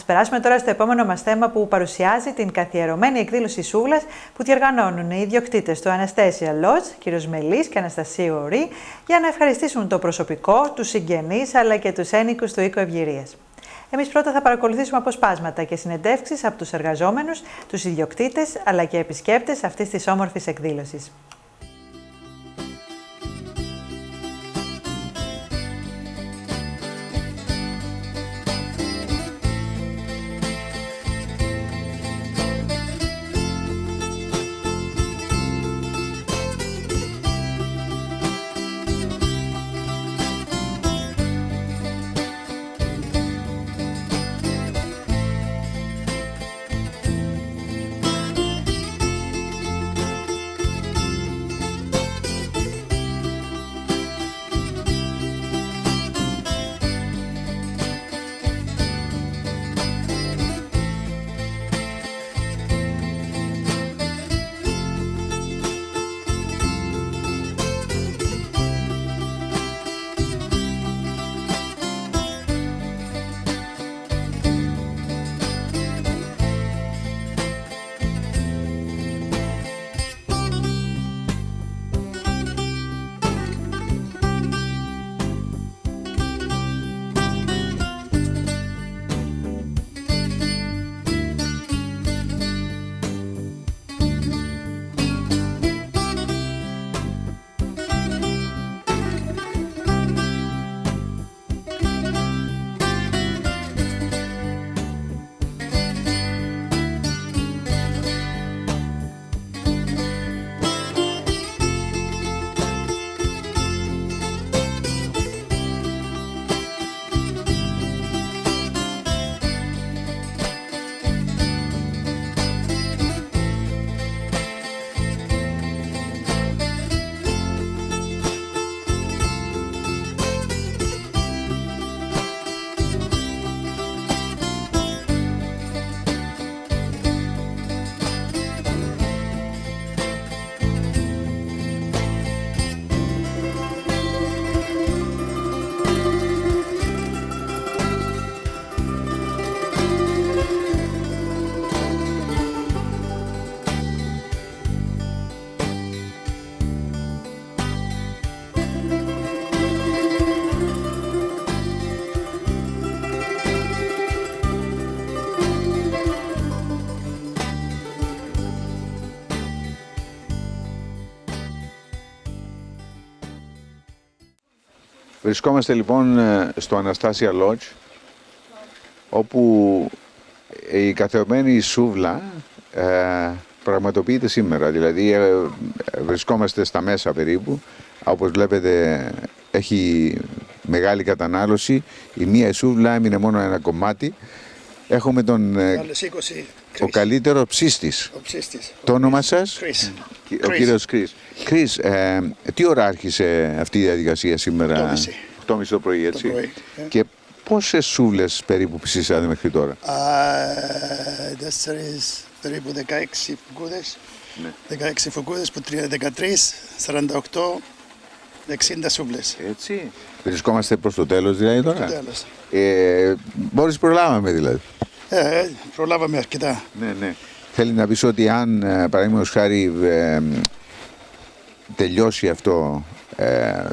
Ας περάσουμε τώρα στο επόμενο μας θέμα που παρουσιάζει την καθιερωμένη εκδήλωση σούβλας που διοργανώνουν οι ιδιοκτήτες του Anastasia Lodge, κ. Μελής και Αναστασία Ουρή, για να ευχαριστήσουν το προσωπικό, τους συγγενείς αλλά και τους ένοικους του Οίκου Ευγηρίας. Εμείς πρώτα θα παρακολουθήσουμε αποσπάσματα και συνεντεύξεις από τους εργαζόμενους, τους ιδιοκτήτες αλλά και επισκέπτες αυτής της όμορφης εκδήλωσης. Βρισκόμαστε λοιπόν στο Anastasia Lodge, όπου η καθιερωμένη σούβλα πραγματοποιείται σήμερα. Δηλαδή βρισκόμαστε στα μέσα περίπου. Όπως βλέπετε έχει μεγάλη κατανάλωση. Η μία σούβλα έμεινε μόνο ένα κομμάτι. Έχουμε τον ο καλύτερο ψίστης. Το όνομα σας? Ο κύριος Κρίς. Κρίς, τι ώρα άρχισε αυτή η διαδικασία σήμερα? 8:30 το πρωί, έτσι. Το πρωί, και πόσες σούβλες περίπου ψήσατε μέχρι τώρα? Περίπου 16 φουκούδες. Ναι. 16 φουκούδες που 13, 48, 60 σούβλες. Έτσι. Βρισκόμαστε προς το τέλος δηλαδή τώρα? Προς το τέλος. Μόλις προλάβαμε δηλαδή. Προλάβαμε αρκετά. Ναι, ναι. Θέλει να πεις ότι αν παραδείγματος χάρη τελειώσει αυτό,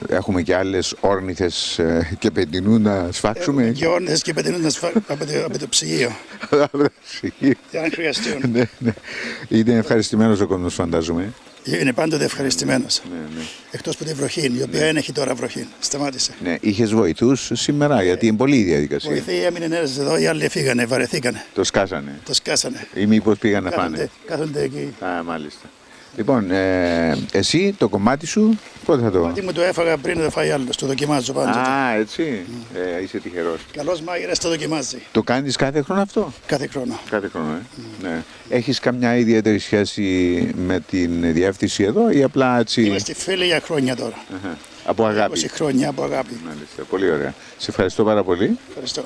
έχουμε και άλλες όρνηθες και πετεινού να σφάξουμε? Έχουμε και όρνηθες και πετεινού να σφάξουμε από το ψυγείο. Αν χρειαστούν. Ναι, ναι. Είναι ευχαριστημένος ο κόσμος, φαντάζομαι. Είναι πάντοτε ευχαριστημένος. Ναι, ναι. Εκτός από τη βροχή, η οποία δεν έχει τώρα βροχή. Σταμάτησε. Ναι. Είχες βοηθούς σήμερα, γιατί είναι πολλή η διαδικασία. Βοηθοί έμεινε ένας εδώ, οι άλλοι φύγανε, βαρεθήκανε. Το σκάσανε. Το σκάσανε. Ή μήπως πήγαν να φάνε? Κάθονται εκεί. Α, μάλιστα. Λοιπόν, εσύ το κομμάτι σου πότε θα το? Το κομμάτι μου το έφαγα πριν να το φάει άλλος, το δοκιμάζω πάντοτε. Α, έτσι. Είσαι τυχερός. Καλός μάγειρας το δοκιμάζει. Το κάνεις κάθε χρόνο αυτό? Κάθε χρόνο. Κάθε χρόνο, ναι. Έχεις καμιά ιδιαίτερη σχέση με την διεύθυνση εδώ ή απλά έτσι? Είμαστε φίλοι για χρόνια τώρα. Από αγάπη. 20 χρόνια από αγάπη. Μάλιστα, πολύ ωραία. Σε ευχαριστώ πάρα πολύ. Ευχαριστώ.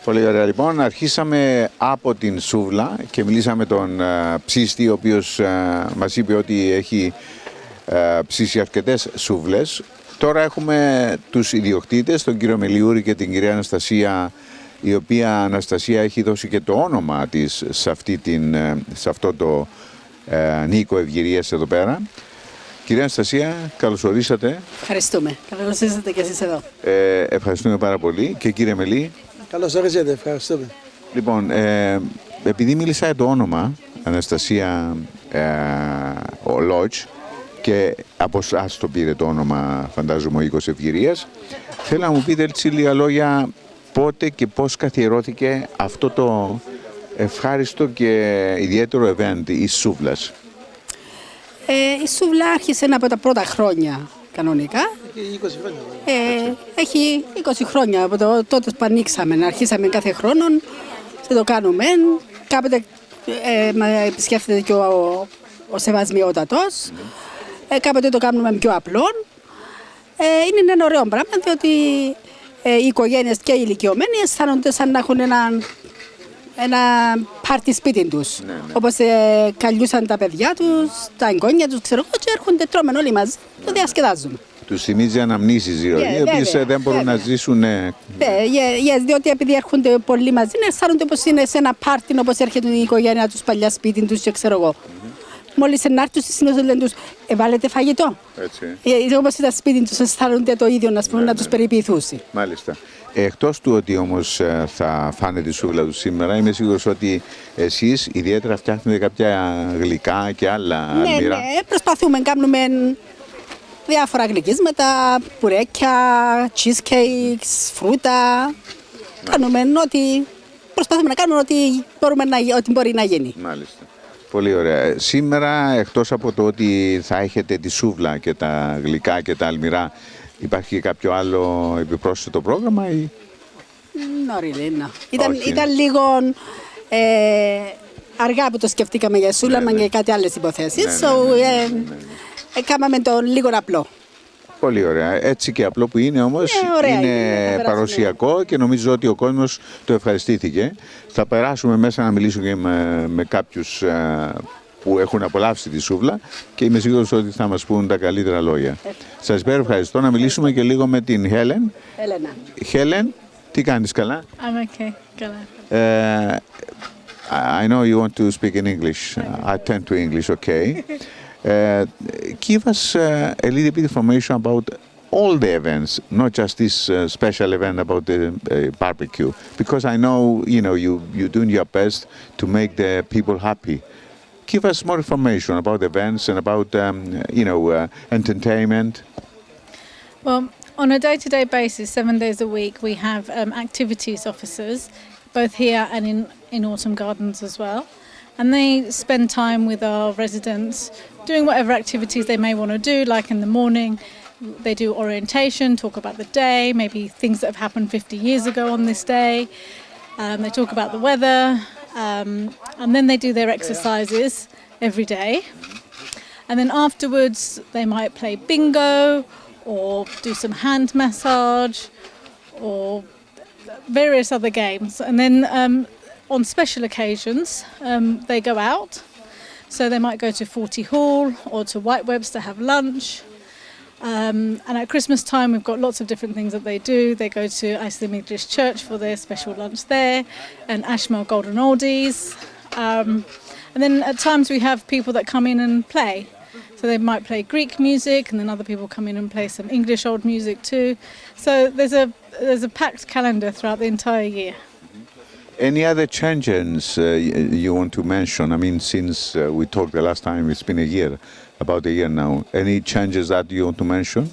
Πολύ ωραία, λοιπόν. Αρχίσαμε από την σούβλα και μιλήσαμε με τον ψήστη, ο οποίος μας είπε ότι έχει ψήσει αρκετές σούβλες. Τώρα έχουμε τους ιδιοκτήτες, τον κύριο Μελιούρη και την κυρία Αναστασία η οποία Αναστασία έχει δώσει και το όνομα της σε αυτό το Οίκου Ευγηρίας εδώ πέρα. Κυρία Αναστασία, καλώς ορίσατε. Ευχαριστούμε. Καλώς ήρθατε και εσείς εδώ. Ευχαριστούμε πάρα πολύ. Και κύριε Μελή. Καλώς ορίσατε, ευχαριστούμε. Λοιπόν, επειδή μίλησα για το όνομα Αναστασία Lodge και από εσάς το πήρε το όνομα, φαντάζομαι, ο Οίκος Ευγηρίας, θέλω να μου πείτε έτσι λίγα λόγια πότε και πώς καθιερώθηκε αυτό το ευχάριστο και ιδιαίτερο event της σούβλας. Η σούβλα άρχισε από τα πρώτα χρόνια κανονικά. Έχει 20 χρόνια. Έχει 20 χρόνια από τότε που ανοίξαμε. Αρχίσαμε κάθε χρόνο και το κάνουμε. Κάποτε επισκέφτεται και ο Σεβασμιότατος. Κάποτε το κάνουμε πιο απλό. Είναι ένα ωραίο πράγμα, διότι οι οικογένειες και οι ηλικιωμένοι αισθάνονται σαν να έχουν ένα πάρτι σπίτι τους. Ναι. Όπως καλιούσαν τα παιδιά τους, τα εγγόνια τους, ξέρω εγώ, και έρχονται, τρώμε όλοι μαζί, το διασκεδάζουμε. Τους θυμίζει αναμνήσεις, οι οποίες δεν μπορούν να ζήσουν. Διότι επειδή έρχονται πολύ μαζί, αισθάνονται πως είναι σε ένα πάρτι, όπως έρχεται η οικογένεια τους παλιά σπίτι τους και ξέρω εγώ. Μόλις ενάρτουν στη συνήθως λένε τους, βάλετε φαγητό. Έτσι. Όπως ήταν σπίτι τους, αισθάνονται το ίδιο, να τους περιποιηθούσει. Μάλιστα. Εκτός του ότι όμως θα φάνε τη σούβλα του σήμερα, είμαι σίγουρος ότι εσείς ιδιαίτερα φτιάχνετε κάποια γλυκά και άλλα αλμυρά. Ναι, προσπαθούμε, κάνουμε διάφορα γλυκίσματα, πουρέκια, cheesecakes, φρούτα. Κάνουμε προσπαθούμε να κάνουμε ό,τι μπορεί να γίνει. Μάλιστα. Πολύ ωραία. Σήμερα, εκτός από το ότι θα έχετε τη σούβλα και τα γλυκά και τα αλμυρά, υπάρχει και κάποιο άλλο επιπρόσθετο πρόγραμμα ή? Ήταν λίγο αργά που το σκεφτήκαμε για σούλα, και κάτι άλλες υποθέσεις. Κάναμε το λίγο απλό. Πολύ ωραία. Έτσι και απλό που είναι όμως, είναι παρουσιακό και νομίζω ότι ο κόσμος το ευχαριστήθηκε. Θα περάσουμε μέσα να μιλήσουμε με κάποιους που έχουν απολαύσει τη σούβλα και είμαι σίγουρος ότι θα μας πούν τα καλύτερα λόγια. Σας ευχαριστώ. Να μιλήσουμε και λίγο με την Helen. Helen, τι κάνεις, καλά? I'm okay. Καλά. I know you want to speak in English. I tend to English, okay. Give us a little bit of information about all the events, not just this special event about the barbecue, because I know you're doing your best to make the people happy. Give us more information about events and about entertainment. Well, on a day-to-day basis, 7 days a week, we have activities officers, both here and in Autumn Gardens as well. And they spend time with our residents doing whatever activities they may want to do, like in the morning they do orientation, talk about the day, maybe things that have happened 50 years ago on this day. They talk about the weather, and then they do their exercises every day. And then afterwards they might play bingo or do some hand massage or various other games. And then on special occasions, they go out. So they might go to 40 Hall or to White Webs to have lunch. And at Christmas time, we've got lots of different things that they do. They go to Iceland English Church for their special lunch there, and Ashmore Golden Oldies. And then at times we have people that come in and play. So they might play Greek music, and then other people come in and play some English old music too. So there's a packed calendar throughout the entire year. Any other changes you want to mention? I mean, since we talked the last time, it's been about a year now. Any changes that you want to mention?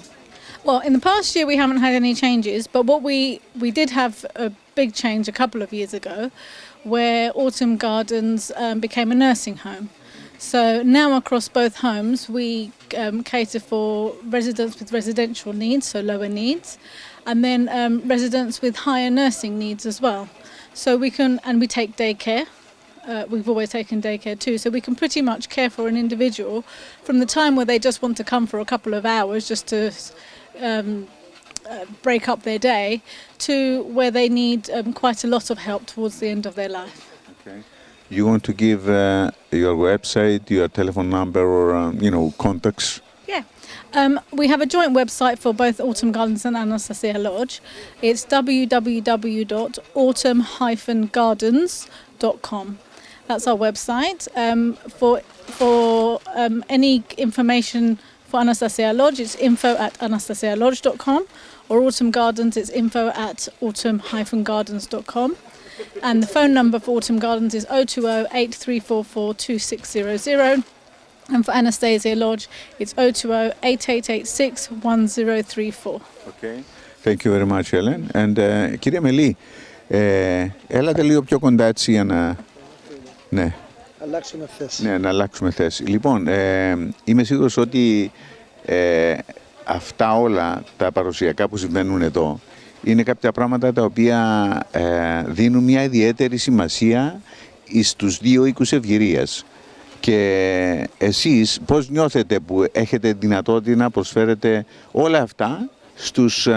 Well, in the past year we haven't had any changes, but what we did have a big change a couple of years ago, where Autumn Gardens became a nursing home. So now across both homes we cater for residents with residential needs, so lower needs, and then residents with higher nursing needs as well. So we take daycare. We've always taken daycare too, so we can pretty much care for an individual from the time where they just want to come for a couple of hours just to break up their day to where they need quite a lot of help towards the end of their life. Okay. You want to give your website, your telephone number, or contacts Yeah. We have a joint website for both Autumn Gardens and Anastasia Lodge. It's www.autumn-gardens.com. That's our website. For any information for Anastasia Lodge, it's info@anastasialodge.com, or Autumn Gardens, it's info@autumn-gardens.com. And the phone number for Autumn Gardens is 020-8344-2600. And for Anastasia Lodge, it's 020-8886-1034. Okay. Thank you very much, Helen. And κυρία Μελή, έλατε λίγο πιο κοντά έτσι για να... Ναι. Αλλάξουμε θέση. Ναι, να αλλάξουμε θέση. Λοιπόν, είμαι σίγουρος ότι αυτά όλα τα παρουσιακά που συμβαίνουν εδώ είναι κάποια πράγματα τα οποία δίνουν μια ιδιαίτερη σημασία στους δύο οίκους Ευγηρίας. Και εσείς πώς νιώθετε που έχετε δυνατότητα να προσφέρετε όλα αυτά στους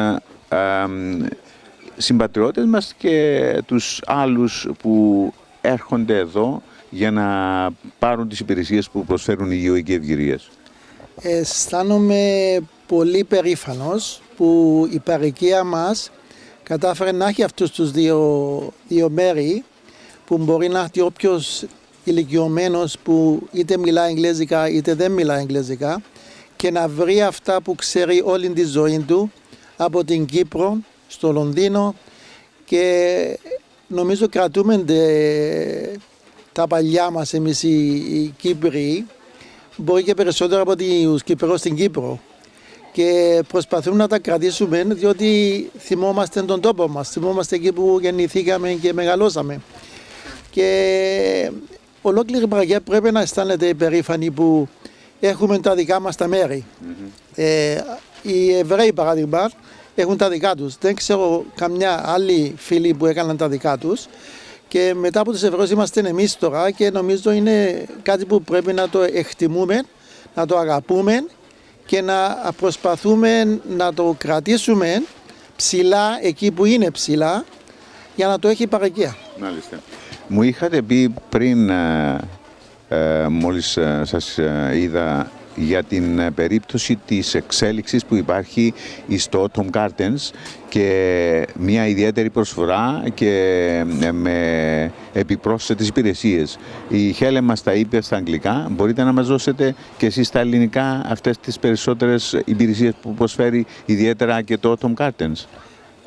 συμπατριώτες μας και τους άλλους που έρχονται εδώ για να πάρουν τις υπηρεσίες που προσφέρουν οι δύο οίκοι Ευγηρίας? Αισθάνομαι πολύ περήφανος που η παροικία μας κατάφερε να έχει αυτούς τους δύο μέρη που μπορεί να έχει όποιος ηλικιωμένος που είτε μιλάει εγγλέζικα είτε δεν μιλάει εγγλέζικα και να βρει αυτά που ξέρει όλη τη ζωή του από την Κύπρο στο Λονδίνο, και νομίζω κρατούμε τα παλιά μας εμείς οι Κύπροι, μπορεί και περισσότερο από τους Κυπρούς στην Κύπρο, και προσπαθούμε να τα κρατήσουμε διότι θυμόμαστε τον τόπο μας, θυμόμαστε εκεί που γεννηθήκαμε και μεγαλώσαμε. Και ολόκληρη η παροικία πρέπει να αισθάνεται υπερήφανοι που έχουμε τα δικά μας τα μέρη. Οι Εβραίοι, παράδειγμα, έχουν τα δικά τους. Δεν ξέρω καμιά άλλη φίλη που έκαναν τα δικά τους. Και μετά από τους Εβραίους είμαστε εμείς τώρα, και νομίζω είναι κάτι που πρέπει να το εκτιμούμε, να το αγαπούμε και να προσπαθούμε να το κρατήσουμε ψηλά εκεί που είναι ψηλά, για να το έχει η παροικία. Μάλιστα. Μου είχατε πει πριν, μόλις σας είδα, για την περίπτωση της εξέλιξης που υπάρχει στο Autumn Gardens και μια ιδιαίτερη προσφορά και με επιπρόσθετες υπηρεσίες. Η Χέλε μας τα είπε στα αγγλικά. Μπορείτε να μας δώσετε και εσείς στα ελληνικά αυτές τις περισσότερες υπηρεσίες που προσφέρει ιδιαίτερα και το Autumn Gardens?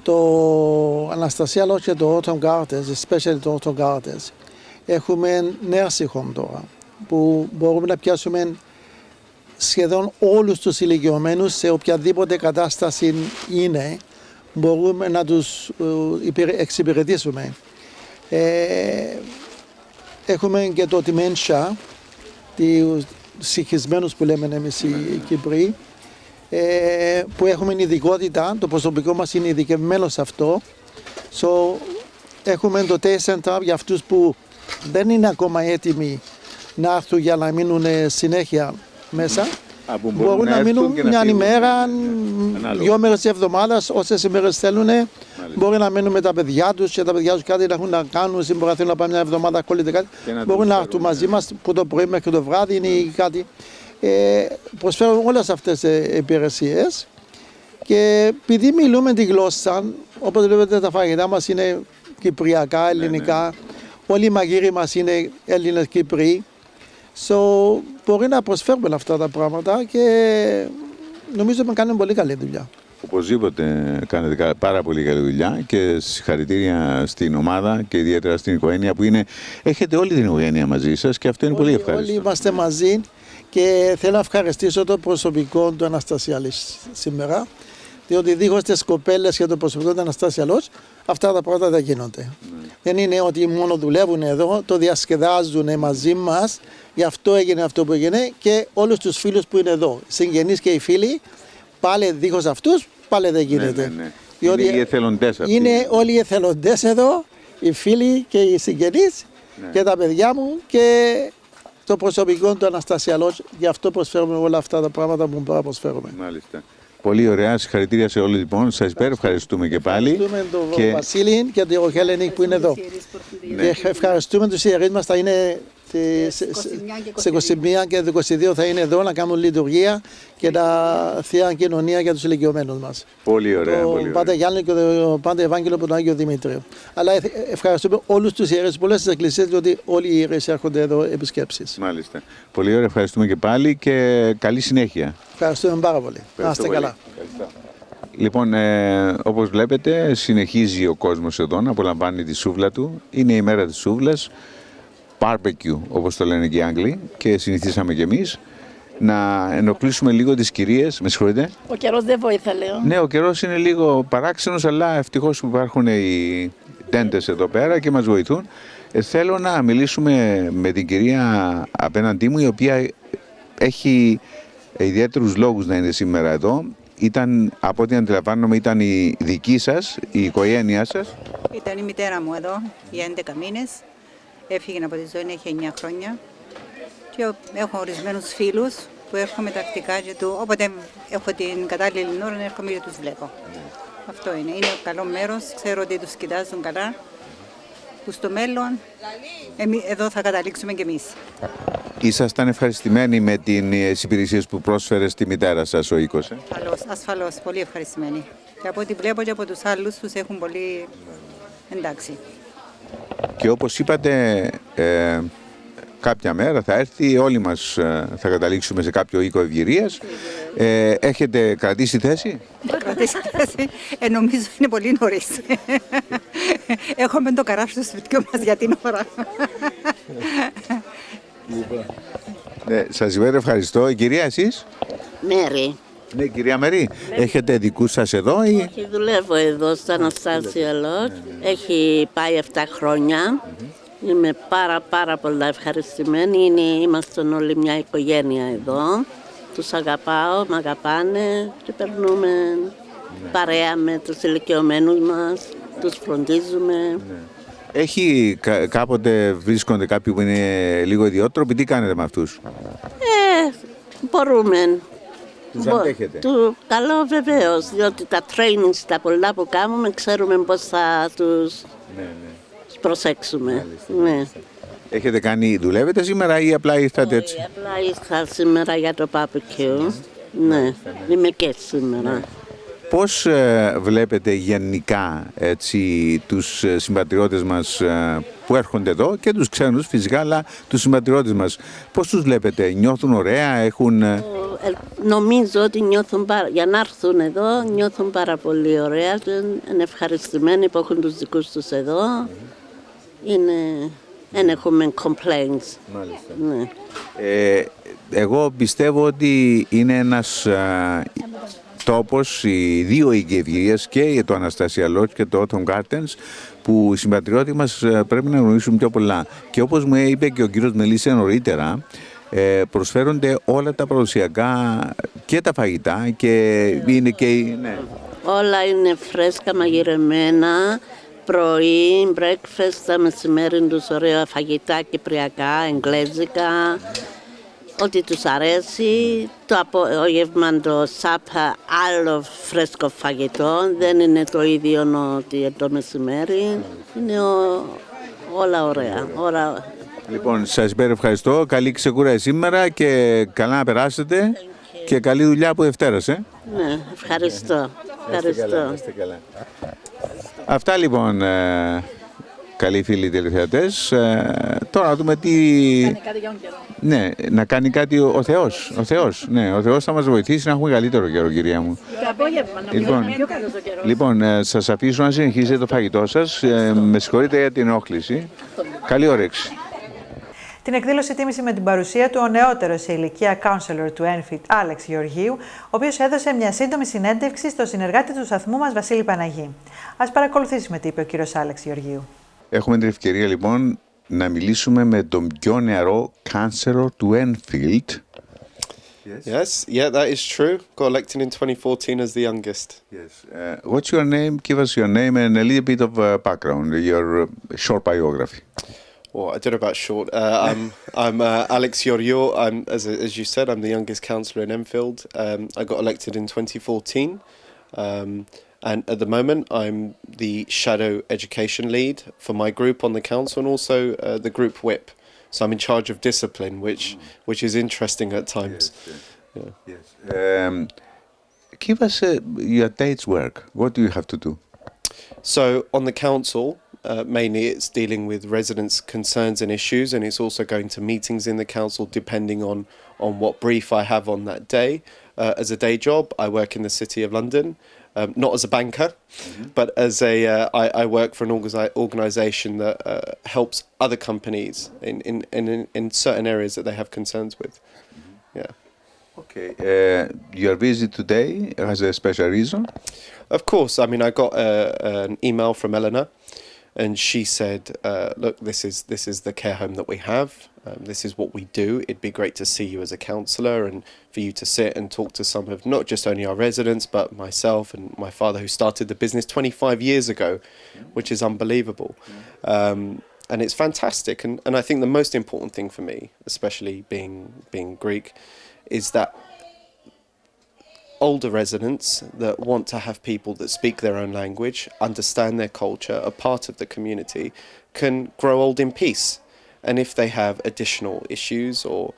Το Anastasia Lodge και το Autumn Gardens, especially το Autumn Gardens, έχουμε nursing home τώρα, που μπορούμε να πιάσουμε σχεδόν όλους τους ηλικιωμένους σε οποιαδήποτε κατάσταση είναι, μπορούμε να τους εξυπηρετήσουμε. Έχουμε και το dementia, τους συγχυσμένους που λέμε εμείς οι Κύπροι, που έχουμε ειδικότητα, το προσωπικό μας είναι ειδικευμένο σε αυτό. Έχουμε το day center για αυτούς που δεν είναι ακόμα έτοιμοι να έρθουν για να μείνουν συνέχεια μέσα. Μπορούν να μείνουν μια ημέρα, 2 μέρες τη εβδομάδα, όσες ημέρες θέλουν. Μπορεί να μείνουν με τα παιδιά τους και τα παιδιά τους κάτι να έχουν να κάνουν. Μπορεί να θέλουν να πάνε μια εβδομάδα, κόλλητε κάτι. Μπορούν να έρθουν μαζί μας από το πρωί μέχρι το βράδυ ή κάτι. Προσφέρουμε όλες αυτές τις υπηρεσίες, και επειδή μιλούμε τη γλώσσα, όπως βλέπετε τα φαγητά μας είναι κυπριακά, ελληνικά, όλοι οι μαγείροι μας είναι Έλληνες Κύπροι. Μπορεί να προσφέρουμε αυτά τα πράγματα και νομίζω ότι κάνουμε πολύ καλή δουλειά. Οπωσδήποτε κάνετε πάρα πολύ καλή δουλειά και συγχαρητήρια στην ομάδα και ιδιαίτερα στην οικογένεια που είναι. Έχετε όλη την οικογένεια μαζί σας και αυτό είναι πολύ ευχάριστο. Όλοι είμαστε μαζί και θέλω να ευχαριστήσω το προσωπικό του Αναστασία σήμερα, διότι δίχως τις κοπέλες και το προσωπικό του Αναστασία Lodge, αυτά τα πράγματα δεν γίνονται. Δεν είναι ότι μόνο δουλεύουν εδώ, το διασκεδάζουν μαζί μας, γι' αυτό έγινε αυτό που έγινε, και όλους τους φίλους που είναι εδώ, συγγενείς και οι φίλοι, πάλι δίχως αυτούς, πάλι δεν γίνεται. Είναι οι εθελοντές αυτοί. Είναι όλοι οι εθελοντές εδώ, οι φίλοι και οι συγγενείς και τα παιδιά μου και το προσωπικό του Αναστασία Lodge, γι' αυτό προσφέρουμε όλα αυτά τα πράγματα που μπορούμε να προσφέρουμε. Μάλιστα. Πολύ ωραία, συγχαρητήρια σε όλους λοιπόν. Σας ευχαριστούμε και πάλι. Ευχαριστούμε τον Βασίλη και τον Χέλενικ που είναι εδώ. Και ευχαριστούμε τους ιερείς μας, θα είναι σε 21 και 22 θα είναι εδώ να κάνουν λειτουργία και τα Θεία Κοινωνία για τους ηλικιωμένους μας. Πολύ ωραία. Το Πάτερ Γιάννη και το Πάτερ Ευάγγελο από τον Άγιο Δημήτριο. Αλλά ευχαριστούμε όλους τους ιερείς, πολλές τις εκκλησίες, διότι όλοι οι ιερείς έρχονται εδώ επισκέψεις. Μάλιστα. Πολύ ωραία, ευχαριστούμε και πάλι και καλή συνέχεια. Ευχαριστούμε πάρα πολύ. Να είστε καλά. Λοιπόν, όπως βλέπετε, συνεχίζει ο κόσμος εδώ να απολαμβάνει τη σούβλα του. Είναι η μέρα της σούβλας, barbecue όπως το λένε και οι Άγγλοι, και συνηθίσαμε κι εμείς να ενοχλήσουμε λίγο τις κυρίες. Με συγχωρείτε. Ο καιρός δεν βοήθα, λέω. Ναι, ο καιρός είναι λίγο παράξενος, αλλά ευτυχώς που υπάρχουν οι τέντες εδώ πέρα και μας βοηθούν. Θέλω να μιλήσουμε με την κυρία απέναντί μου, η οποία έχει ιδιαίτερους λόγους να είναι σήμερα εδώ. Ήταν, από ό,τι αντιλαμβάνομαι, ήταν η δική σας, η οικογένειά σας. Ήταν η μητέρα μου εδώ για 11 μήνες. Έφυγε από τη ζωή, έχει 9 χρόνια. Και έχω ορισμένους φίλους που έρχομαι τακτικά και όποτε έχω την κατάλληλη ώρα να έρχομαι και τους βλέπω. Αυτό είναι. Είναι καλό μέρος. Ξέρω ότι τους κοιτάζουν καλά. Που στο μέλλον εδώ θα καταλήξουμε κι εμείς. Ήσασταν ευχαριστημένοι με τις υπηρεσίες που πρόσφερε στη μητέρα σας ο οίκος? Ασφαλώς, πολύ ευχαριστημένοι. Και από ό,τι βλέπω και από τους άλλους τους έχουν πολύ εντάξει. Και όπως είπατε, κάποια μέρα θα έρθει, όλοι μας θα καταλήξουμε σε κάποιο οίκο ευγηρίας. Έχετε κρατήσει θέση? Κρατήσει θέση, νομίζω είναι πολύ νωρίς. Έχουμε το καράβι στο σπιτιό μας για την ώρα. Ναι, σας ευχαριστώ. Η κυρία εσείς? Μέρη. Ναι, κυρία Μερή. Έχετε δικούς σας εδώ ή? Όχι, δουλεύω εδώ στο Anastasia Lodge. Έχει πάει 7 χρόνια. Είμαι πάρα πολλά ευχαριστημένη. Είμαστε όλοι μια οικογένεια εδώ. Τους αγαπάω, με αγαπάνε και περνούμε παρέα με τους ηλικιωμένους μας. Τους φροντίζουμε. Έχει κάποτε βρίσκονται κάποιοι που είναι λίγο ιδιότροποι, τι κάνετε με αυτούς? Μπορούμε. Τους αντέχετε? Καλό βεβαίως, διότι τα trainings, τα πολλά που κάνουμε, ξέρουμε πώς θα τους προσέξουμε. Μάλιστα. Έχετε δουλεύετε σήμερα ή απλά ήρθατε έτσι? Απλά ήρθα σήμερα για το barbecue. Ναι, είμαι και σήμερα. Πώς βλέπετε γενικά έτσι, τους συμπατριώτες μας που έρχονται εδώ και τους ξένους φυσικά, αλλά τους συμπατριώτες μας, πώς τους βλέπετε, νιώθουν ωραία, έχουν... Νομίζω ότι για να έρθουν εδώ νιώθουν πάρα πολύ ωραία και είναι ευχαριστημένοι που έχουν τους δικούς τους εδώ. Δεν έχουμε complaints. Μάλιστα. Ναι. Εγώ πιστεύω ότι είναι ένας τόπος, οι δύο Οίκοι Ευγηρίας, και το Anastasia Lodge και το Autumn Gardens, που οι συμπατριώτες μας πρέπει να γνωρίσουν πιο πολλά. Και όπως μου είπε και ο κύριος Μελής νωρίτερα, προσφέρονται όλα τα παραδοσιακά και τα φαγητά και είναι και... Ναι. Όλα είναι φρέσκα, μαγειρεμένα, πρωί, breakfast, τα μεσημέρι τους ωραία φαγητά κυπριακά, εγγλέζικα. Ό,τι τους αρέσει, το απόγευμα το σάπα, άλλο φρέσκο φαγητό, δεν είναι το ίδιο ότι το μεσημέρι, είναι όλα ωραία. Λοιπόν, σας ευχαριστώ, καλή ξεκούραση σήμερα και καλά να περάσετε και καλή δουλειά που Δευτέρας. Ναι, ευχαριστώ. Είστε καλά. Αυτά λοιπόν, καλοί φίλοι τηλεθεατές. Τώρα να δούμε τι... Ναι, να κάνει κάτι ο Θεός. Ναι, ο Θεός θα μας βοηθήσει να έχουμε καλύτερο καιρό, κυρία μου. Λοιπόν, σας αφήσω να συνεχίσετε το φαγητό σας. Με συγχωρείτε για την ενόχληση. Καλή όρεξη. Την εκδήλωση τίμησε με την παρουσία του ο νεότερος σε ηλικία Councellor του Enfield, Άλεξ Γεωργίου, ο οποίος έδωσε μια σύντομη συνέντευξη στο συνεργάτη του σταθμού μας, Βασίλη Παναγή. Ας παρακολουθήσουμε τι είπε ο κύριος Άλεξ Γεωργίου. Έχουμε την ευκαιρία λοιπόν να μιλήσουμε με τον πιο νεαρό Councellor του Enfield. Yes, yeah, that is true. Got elected in 2014 as the youngest. Yes. What's your name? Give us your name and a little bit of background, your short biography. Well, I don't know about short. I'm Alex Gεωργίου. As you said, I'm the youngest councillor in Enfield. I got elected in 2014. And at the moment, I'm the shadow education lead for my group on the council and also the group whip. So I'm in charge of discipline, which is interesting at times. Yes. Give us your day's work. What do you have to do? So on the council, mainly it's dealing with residents' concerns and issues, and it's also going to meetings in the council depending on what brief I have on that day. As a day job, I work in the City of London, not as a banker, but as I work for an organisation that helps other companies in certain areas that they have concerns with. Yeah. Okay. Your visit today has a special reason? Of course. I mean, I got an email from Eleanor, and she said, look, this is the care home that we have. This is what we do. It'd be great to see you as a councillor and for you to sit and talk to some of not just only our residents, but myself and my father, who started the business 25 years ago, which is unbelievable. And it's fantastic. And I think the most important thing for me, especially being Greek, is that older residents that want to have people that speak their own language, understand their culture, are part of the community, can grow old in peace. And if they have additional issues or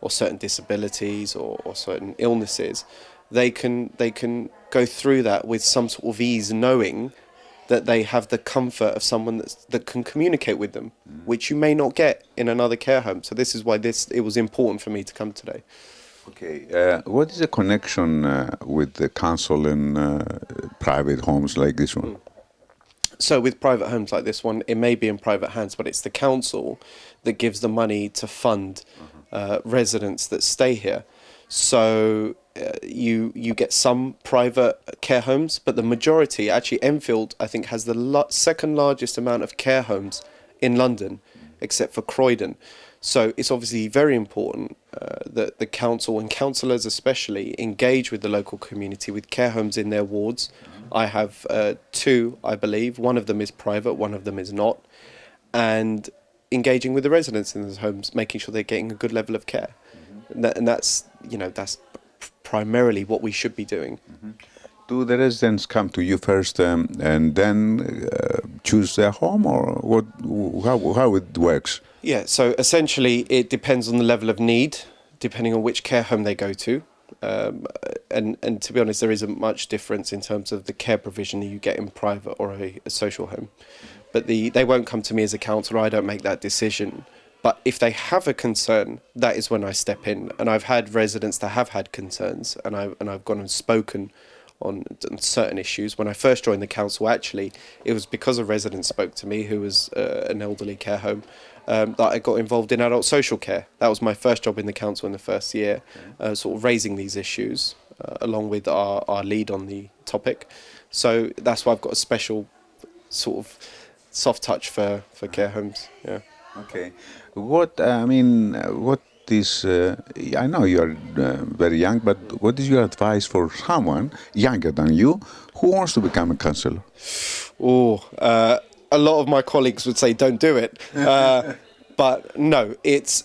certain disabilities or certain illnesses, they can go through that with some sort of ease, knowing that they have the comfort of someone that can communicate with them, which you may not get in another care home. So this is why it was important for me to come today. Okay. What is the connection with the council and private homes like this one? So with private homes like this one, it may be in private hands, but it's the council that gives the money to fund residents that stay here. So you get some private care homes, but the majority, actually Enfield, I think, has the second largest amount of care homes in London, except for Croydon. So it's obviously very important that the council and councillors especially engage with the local community with care homes in their wards. I have two, I believe. One of them is private, one of them is not. And engaging with the residents in those homes, making sure they're getting a good level of care. And that's primarily what we should be doing. Do the residents come to you first and then choose their home, or how it works? Yeah, so essentially it depends on the level of need, depending on which care home they go to. And to be honest, there isn't much difference in terms of the care provision that you get in private or a social home. But they won't come to me as a counsellor. I don't make that decision. But if they have a concern, that is when I step in. And I've had residents that have had concerns, and I've gone and spoken on certain issues. When I first joined the council, actually, it was because a resident spoke to me who was an elderly care home, that I got involved in adult social care. That was my first job in the council in the first year, sort of raising these issues along with our lead on the topic. So that's why I've got a special sort of soft touch for care homes. Yeah. Okay. What is, I know you are very young, but what is your advice for someone younger than you who wants to become a councillor? A lot of my colleagues would say don't do it. But no, it's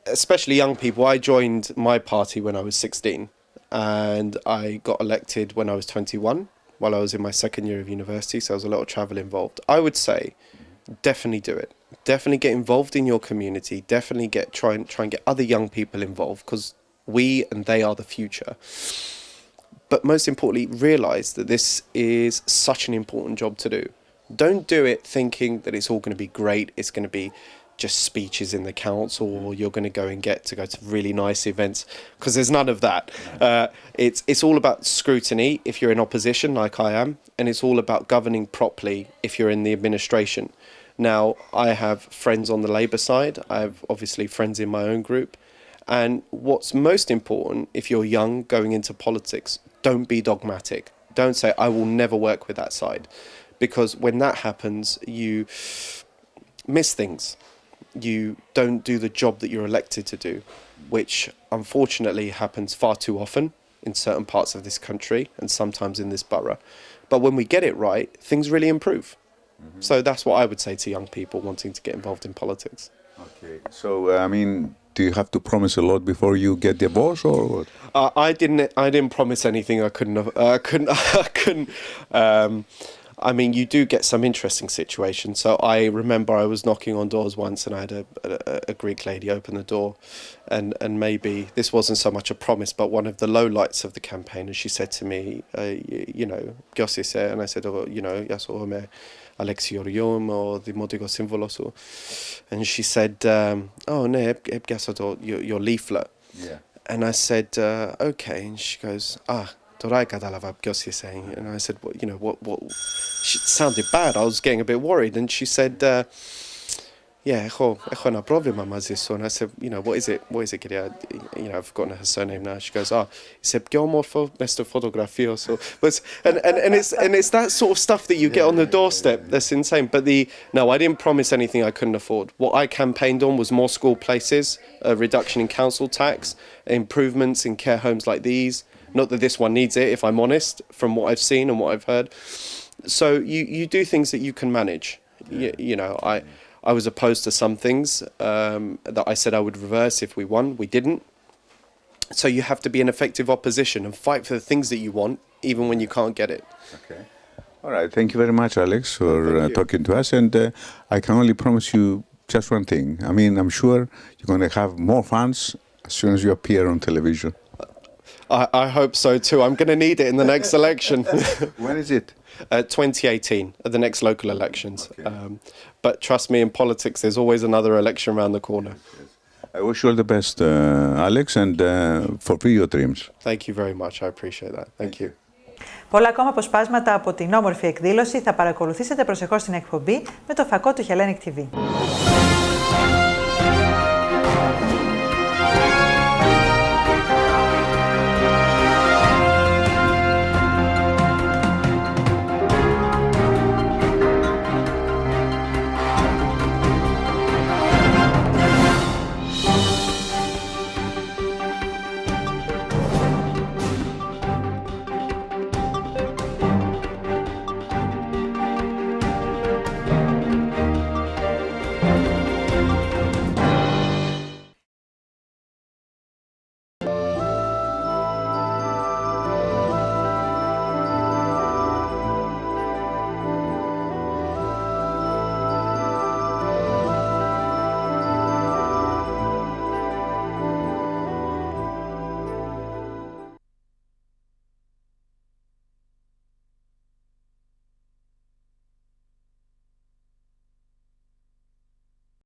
especially young people. I joined my party when I was 16 and I got elected when I was 21 while I was in my second year of university, so there was a lot of travel involved. I would say definitely do it. Definitely get involved in your community. Definitely try and get other young people involved, because we and they are the future. But most importantly, realise that this is such an important job to do. Don't do it thinking that it's all going to be great. It's going to be just speeches in the council, or you're going to go and get to go to really nice events, because there's none of that. It's all about scrutiny if you're in opposition like I am, and it's all about governing properly if you're in the administration. Now, I have friends on the Labour side. I have obviously friends in my own group. And what's most important, if you're young going into politics, don't be dogmatic. Don't say, I will never work with that side. Because when that happens, you miss things. You don't do the job that you're elected to do, which unfortunately happens far too often in certain parts of this country and sometimes in this borough. But when we get it right, things really improve. So that's what I would say to young people wanting to get involved in politics. Okay. So, do you have to promise a lot before you get the boss, or what? I didn't promise anything I couldn't. I mean, you do get some interesting situations. So I remember I was knocking on doors once and I had a Greek lady open the door and maybe this wasn't so much a promise, but one of the lowlights of the campaign. And she said to me, you know, ποιος είσαι? And I said, oh, you know, γεια σου, είμαι Άλεξ Γεωργίου, είμαι ο δημοτικός σύμβουλος σου. And she said, oh, ναι, έπιασα your leaflet. Yeah. And I said, okay. And she goes, τώρα κατάλαβα ποιος είσαι. And I said, you know, what? She sounded bad. I was getting a bit worried. And she said, yeah, έχω ένα πρόβλημα μαζί σου. And I said, you know, what is it, κυρία? You know, I've forgotten her surname now. She goes, είσαι πιο όμορφο μες στο φωτογραφείο σου. And it's that sort of stuff that you get on the doorstep that's insane. But no, I didn't promise anything I couldn't afford. What I campaigned on was more school places, a reduction in council tax, improvements in care homes like these. Not that this one needs it, if I'm honest, from what I've seen and what I've heard. So you do things that you can manage. You know, I was opposed to some things that I said I would reverse if we won. We didn't. So you have to be an effective opposition and fight for the things that you want, even when you can't get it. Okay. All right. Thank you very much, Alex, for talking to us. And I can only promise you just one thing. I mean, I'm sure you're going to have more fans as soon as you appear on television. I hope so too. I'm going to need it in the next election. When is it? 2018, at the next local elections. Okay. But trust me, in politics, there's always another election around the corner. I wish you all the best, Alex, and fulfill your dreams. Thank you very much. I appreciate that. Thank you. Πολλά ακόμα αποσπάσματα από την όμορφη εκδήλωση θα παρακολουθήσετε προσεχώς στην εκπομπή με το φακό του Hellenic TV.